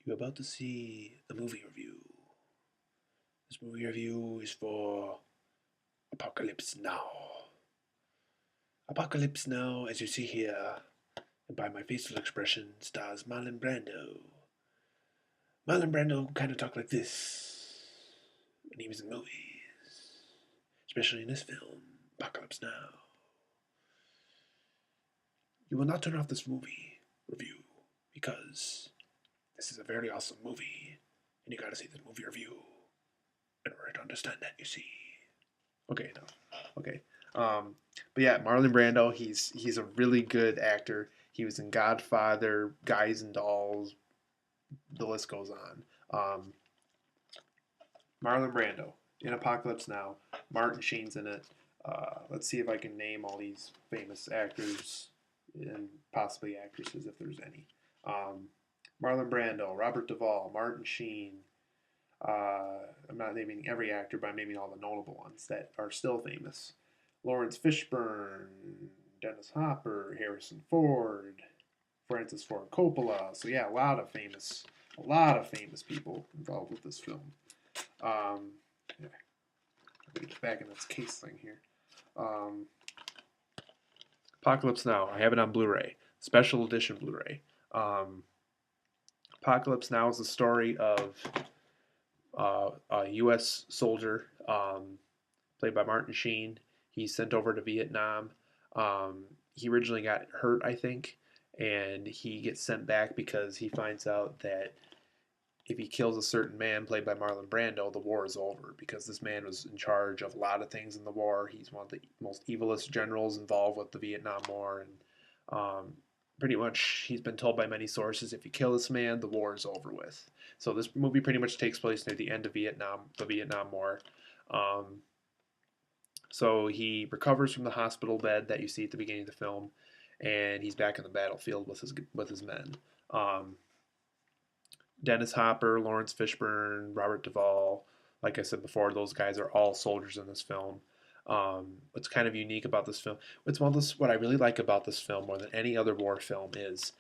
You're about to see a movie review. This movie review is for Apocalypse Now. Apocalypse Now, as you see here, and by my facial expression, stars Marlon Brando. Marlon Brando kind of talked like this when he was in movies, especially in this film, Apocalypse Now. You will not turn off this movie review because this is a very awesome movie, and you gotta see this movie review in order to understand that, you see. Okay, no. Okay. But yeah, Marlon Brando, he's a really good actor. He was in Godfather, Guys and Dolls, the list goes on. Marlon Brando in Apocalypse Now. Martin Sheen's in it. Let's see if I can name all these famous actors and possibly actresses if there's any. Marlon Brando, Robert Duvall, Martin Sheen. I'm not naming every actor, but I'm naming all the notable ones that are still famous. Lawrence Fishburne, Dennis Hopper, Harrison Ford, Francis Ford Coppola. So yeah, a lot of famous people involved with this film. Yeah, I'm gonna get back in this case thing here. Um, Apocalypse Now. I have it on Blu-ray, special edition Blu-ray. Um, Apocalypse Now is the story of a U.S. soldier played by Martin Sheen. He's sent over to Vietnam. He originally got hurt, I think, and he gets sent back because he finds out that if he kills a certain man played by Marlon Brando, the war is over because this man was in charge of a lot of things in the war. He's one of the most evilest generals involved with the Vietnam War, and pretty much he's been told by many sources if you kill this man, the war is over with. So this movie pretty much takes place near the end of the Vietnam War. Um, so he recovers from the hospital bed that you see at the beginning of the film, and he's back in the battlefield with his men. Um, Dennis Hopper, Lawrence Fishburne, Robert Duvall. Like I said before, those guys are all soldiers in this film. What's kind of unique about this film, what I really like about this film more than any other war film is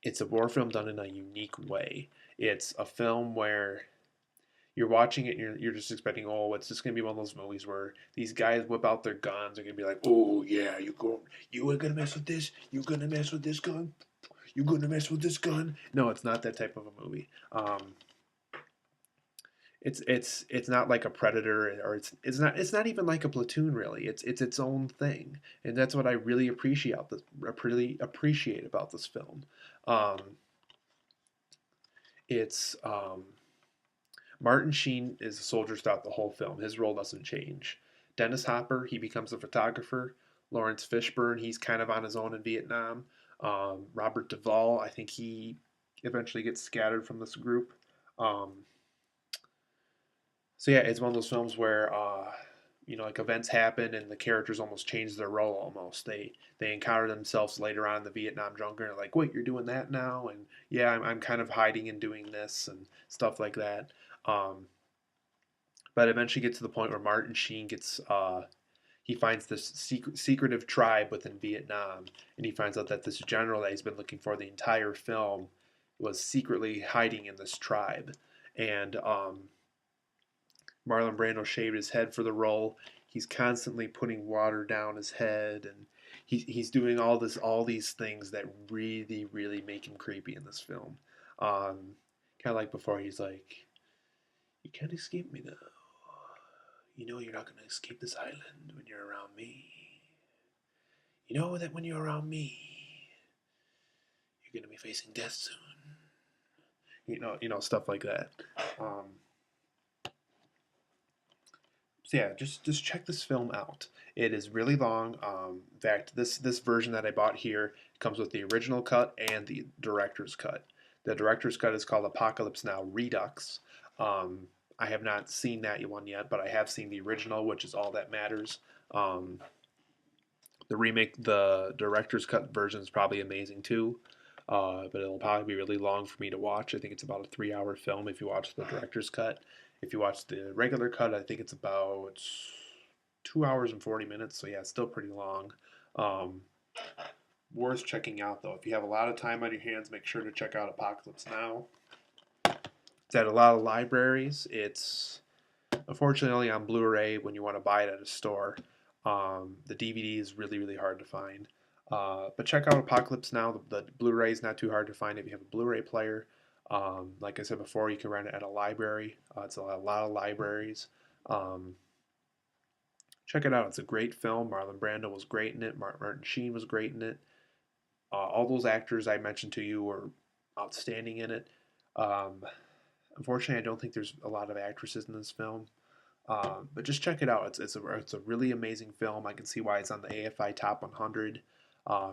it's a war film done in a unique way. It's a film where you're watching it and you're just expecting, oh, it's just going to be one of those movies where these guys whip out their guns. They're going to be like, oh, yeah, you ain't going to mess with this. You going to mess with this gun? You going to mess with this gun? No, it's not that type of a movie. It's not like a Predator, or it's not even like a Platoon, really. It's its own thing, and that's what I really appreciate about this film. Um, it's Martin Sheen is a soldier throughout the whole film. His role doesn't change. Dennis Hopper, he becomes a photographer. Lawrence Fishburne, he's kind of on his own in Vietnam. Robert Duvall, I think he eventually gets scattered from this group. Um, so yeah, it's one of those films where like events happen and the characters almost change their role. Almost they encounter themselves later on in the Vietnam jungle and they're like, wait, you're doing that now, and yeah, I'm kind of hiding and doing this and stuff like that. Um, but eventually get to the point where Martin Sheen gets he finds this secretive tribe within Vietnam, and he finds out that this general that he's been looking for the entire film was secretly hiding in this tribe, and Marlon Brando shaved his head for the role. He's constantly putting water down his head, and he's doing all these things that really really make him creepy in this film. Kind of like before, he's like, "You can't escape me now. You know you're not gonna escape this island when you're around me. You know that when you're around me, you're gonna be facing death soon. Stuff like that." Um, So yeah, just check this film out. It is really long. In fact, this version that I bought here comes with the original cut and the director's cut. The director's cut is called Apocalypse Now Redux. Um, I have not seen that one yet, but I have seen the original, which is all that matters. Um, the director's cut version is probably amazing too, but it'll probably be really long for me to watch. I think it's about a 3 hour film if you watch the director's cut. If you watch the regular cut, I think it's about 2 hours and 40 minutes. So yeah, it's still pretty long. Um, Worth checking out though. If you have a lot of time on your hands, make sure to check out Apocalypse Now. It's at a lot of libraries. It's unfortunately only on Blu-ray when you want to buy it at a store. The DVD is really hard to find. But check out Apocalypse Now. The Blu-ray is not too hard to find if you have a Blu-ray player. Like I said before, you can rent it at a library. It's a lot of libraries. Um, Check it out. It's a great film. Marlon Brando was great in it. Martin Sheen was great in it. All those actors I mentioned to you were outstanding in it. Um, Unfortunately, I don't think there's a lot of actresses in this film. But just check it out. It's a really amazing film. I can see why it's on the AFI Top 100.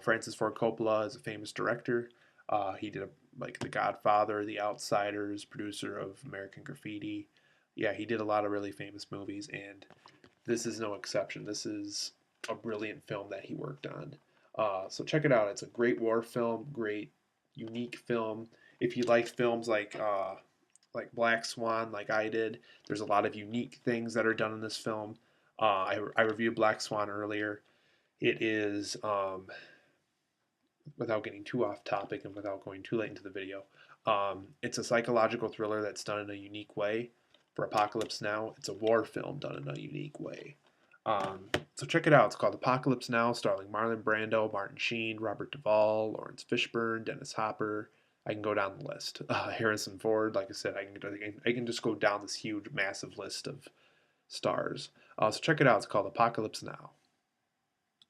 Francis Ford Coppola is a famous director. He did like The Godfather, The Outsiders, producer of American Graffiti. Yeah, he did a lot of really famous movies, and this is no exception. This is a brilliant film that he worked on. So check it out. It's a great war film, great unique film. If you like films like Black Swan, like I did, there's a lot of unique things that are done in this film. I reviewed Black Swan earlier. It is, without getting too off topic and without going too late into the video, it's a psychological thriller that's done in a unique way. For Apocalypse Now, it's a war film done in a unique way. So check it out. It's called Apocalypse Now, starring Marlon Brando, Martin Sheen, Robert Duvall, Lawrence Fishburne, Dennis Hopper. I can go down the list. Harrison Ford, like I said, I can just go down this huge, massive list of stars. So check it out. It's called Apocalypse Now.